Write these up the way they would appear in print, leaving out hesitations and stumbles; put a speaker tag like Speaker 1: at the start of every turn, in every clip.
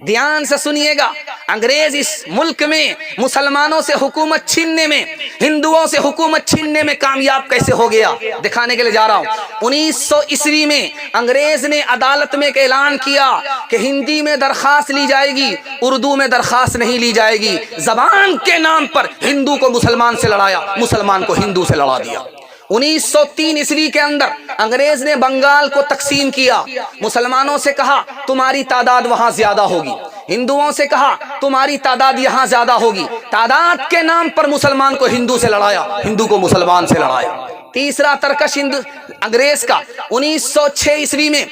Speaker 1: ध्यान से सुनिएगा, अंग्रेज इस मुल्क में मुसलमानों से हुकूमत छीनने में, हिंदुओं से हुकूमत छीनने में कामयाब कैसे हो गया दिखाने के लिए जा रहा हूं। 1900 ईस्वी में अंग्रेज ने अदालत में एक ऐलान किया कि हिंदी में दरखास्त ली जाएगी, उर्दू में दरखास्त नहीं ली जाएगी। जबान के नाम पर हिंदू को मुसलमान से लड़ाया, मुसलमान को हिंदू से लड़ा दिया। 1903 ईस्वी के अंदर अंग्रेज ने बंगाल को तकसीम किया। मुसलमानों से कहा तुम्हारी तादाद वहां ज्यादा होगी, हिंदुओं से कहा तुम्हारी तादाद यहां ज्यादा होगी। तादाद के नाम पर मुसलमान को हिंदू से लड़ाया, हिंदू को मुसलमान से लड़ाया। तीसरा तरकश अंग्रेज का 1906 ईस्वी में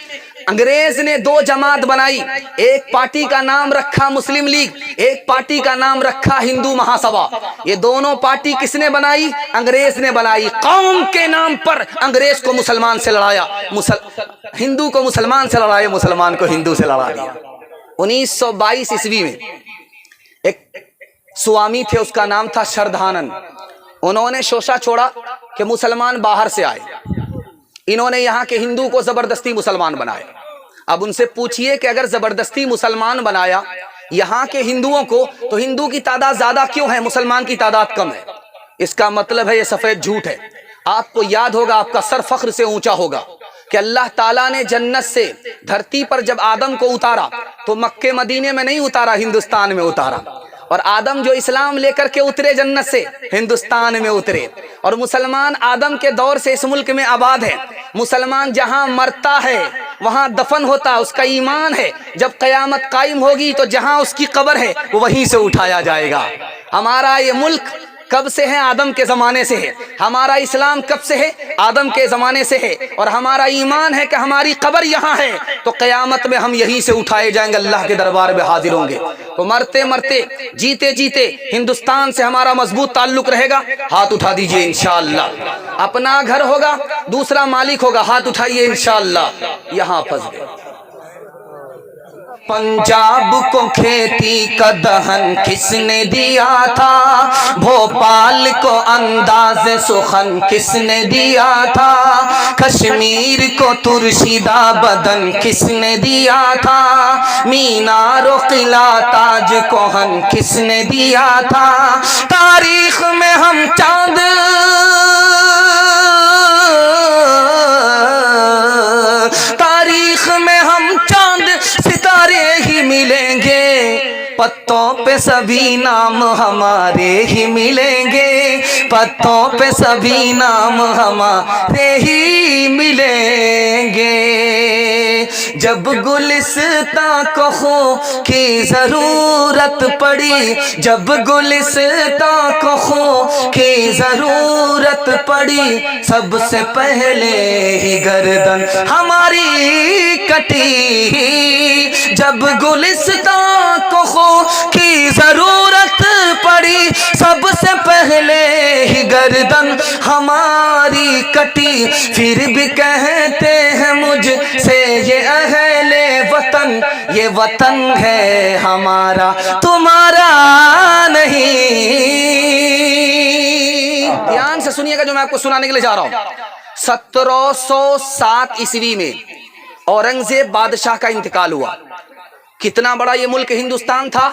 Speaker 1: अंग्रेज ने दो जमात बनाई। एक पार्टी का नाम रखा मुस्लिम लीग, एक पार्टी का नाम रखा हिंदू महासभा। ये दोनों पार्टी किसने बनाई? अंग्रेज ने बनाई। कौम के नाम पर अंग्रेज को मुसलमान से लड़ाया, हिंदू को मुसलमान से लड़ाया, मुसलमान को हिंदू से लड़ा दिया। 1922 ईस्वी में एक स्वामी थे, उसका नाम था श्रद्धानंद। उन्होंने शोषा छोड़ा कि मुसलमान बाहर से आए, इन्होंने यहाँ के हिंदू को जबरदस्ती मुसलमान बनाया। अब उनसे पूछिए कि अगर जबरदस्ती मुसलमान बनाया यहाँ के हिंदुओं को, तो हिंदू की तादाद ज्यादा क्यों है, मुसलमान की तादाद कम है? इसका मतलब है ये सफेद झूठ है। आपको याद होगा, आपका सर फख्र से ऊंचा होगा कि अल्लाह ताला ने जन्नत से धरती पर जब आदम को उतारा तो मक्के मदीने में नहीं उतारा, हिंदुस्तान में उतारा। और आदम जो इस्लाम लेकर के उतरे जन्नत से, हिंदुस्तान में उतरे। और मुसलमान आदम के दौर से इस मुल्क में आबाद है। मुसलमान जहां मरता है वहां दफन होता है, उसका ईमान है जब कयामत कायम होगी तो जहां उसकी कब्र है वो वहीं से उठाया जाएगा। हमारा ये मुल्क कब से है? आदम के ज़माने से है। हमारा इस्लाम कब से है? आदम के ज़माने से है। और हमारा ईमान है कि हमारी कब्र यहाँ है तो क़यामत में हम यहीं से उठाए जाएंगे, अल्लाह के दरबार में हाजिर होंगे। तो मरते मरते जीते जीते हिंदुस्तान से हमारा मजबूत ताल्लुक रहेगा। हाथ उठा दीजिए इंशाअल्लाह। अपना घर होगा, दूसरा मालिक होगा, हाथ उठाइए इंशाअल्लाह। यहाँ फंस गए। पंजाब को खेती का दहन किसने दिया था? भोपाल को अंदाज सुखन किसने दिया था? कश्मीर को तुर्शिदा बदन किसने दिया था? मीनार किला ताज कोहन किसने दिया था? तारीख में हम चांद मिलेंगे, पत्तों पे सभी नाम हमारे ही मिलेंगे, पत्तों पे सभी नाम हमारे ही मिलेंगे। जब गुलिस्तां को खो की जरूरत पड़ी, जब गुलिस्तां को खो की जरूरत पड़ी, सबसे पहले ही गर्दन हमारी कटी। जब गुलिस्तां को खो की जरूरत पड़ी, सबसे पहले ही गर्दन हमारी कटी। फिर भी कहते हैं मुझसे ये अहले वतन, ये वतन है हमारा तुम्हारा नहीं। ध्यान से सुनिएगा जो मैं आपको सुनाने के लिए जा रहा हूं। 1707 ईस्वी में औरंगजेब बादशाह का इंतकाल हुआ। कितना बड़ा ये मुल्क हिंदुस्तान था?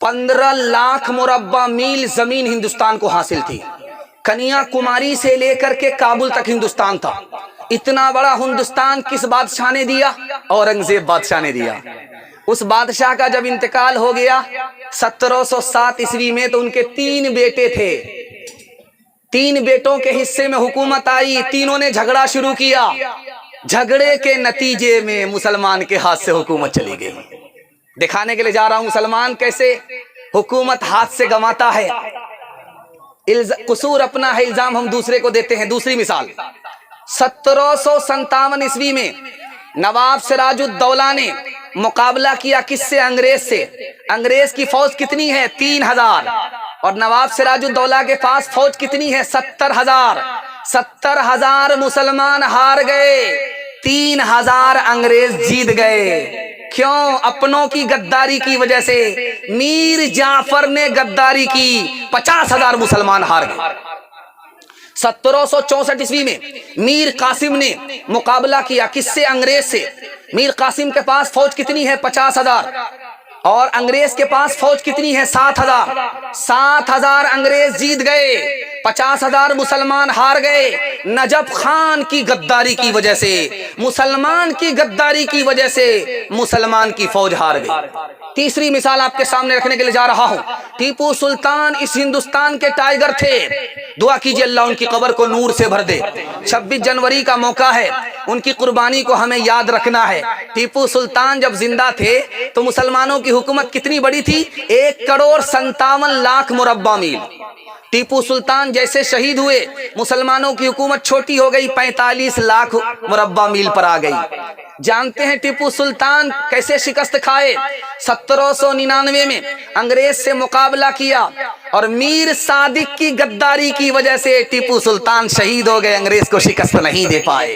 Speaker 1: 15 लाख मुरब्बा मील जमीन हिंदुस्तान को हासिल थी। कन्याकुमारी से लेकर के काबुल तक हिंदुस्तान था। इतना बड़ा हिंदुस्तान किस बादशाह ने दिया? औरंगजेब बादशाह ने दिया। उस बादशाह का जब इंतकाल हो गया 1707 ईस्वी में, तो उनके 3 बेटे थे। 3 बेटों के हिस्से में हुकूमत आई। तीनों ने झगड़ा शुरू किया। झगड़े के नतीजे में मुसलमान के हाथ से हुकूमत चली गई। दिखाने के लिए जा रहा हूं मुसलमान कैसे हुकूमत हाथ से गंवाता है। कसूर अपना है, इल्जाम हम दूसरे को देते हैं। दूसरी मिसाल, 1757 ईस्वी में नवाब सिराजुद्दौला ने मुकाबला किया किससे? अंग्रेज से। अंग्रेज की फौज कितनी है? 3000। और नवाब सिराजुद्दौला के पास फौज कितनी है? 70,000। 70,000 मुसलमान हार गए, 3000 अंग्रेज जीत गए। क्यों? अपनों की गद्दारी की वजह से। मीर जाफर ने गद्दारी की, 50,000 मुसलमान हार गए। 1764 ईस्वी में मीर कासिम ने मुकाबला किया किससे? अंग्रेज से। मीर कासिम के पास फौज कितनी है? 50,000। और अंग्रेज के पास फौज कितनी है? 7,000। 7,000 अंग्रेज जीत गए, 50,000 मुसलमान हार गए। नजफ खान की गद्दारी की वजह से, मुसलमान की गद्दारी की वजह से मुसलमान की फौज हार गई। तीसरी मिसाल आपके सामने रखने के लिए जा रहा हूं। टीपू सुल्तान इस हिंदुस्तान के टाइगर थे। दुआ कीजिए अल्लाह उनकी कब्र को नूर से भर दे। 26 जनवरी का मौका है, उनकी कुर्बानी को हमें याद रखना है। टीपू सुल्तान जब जिंदा थे तो मुसलमानों की हुकूमत कितनी बड़ी थी? 1,57,00,000 मुरब्बा मील। टीपू सुल्तान जैसे शहीद हुए, मुसलमानों की हुकूमत छोटी हो गई, 45 लाख मुरब्बा मील पर आ गई। जानते हैं टीपू सुल्तान कैसे शिकस्त खाए? 1799 में अंग्रेज से मुकाबला किया और मीर सादिक की गद्दारी की वजह से टीपू सुल्तान शहीद हो गए, अंग्रेज को शिकस्त नहीं दे पाए।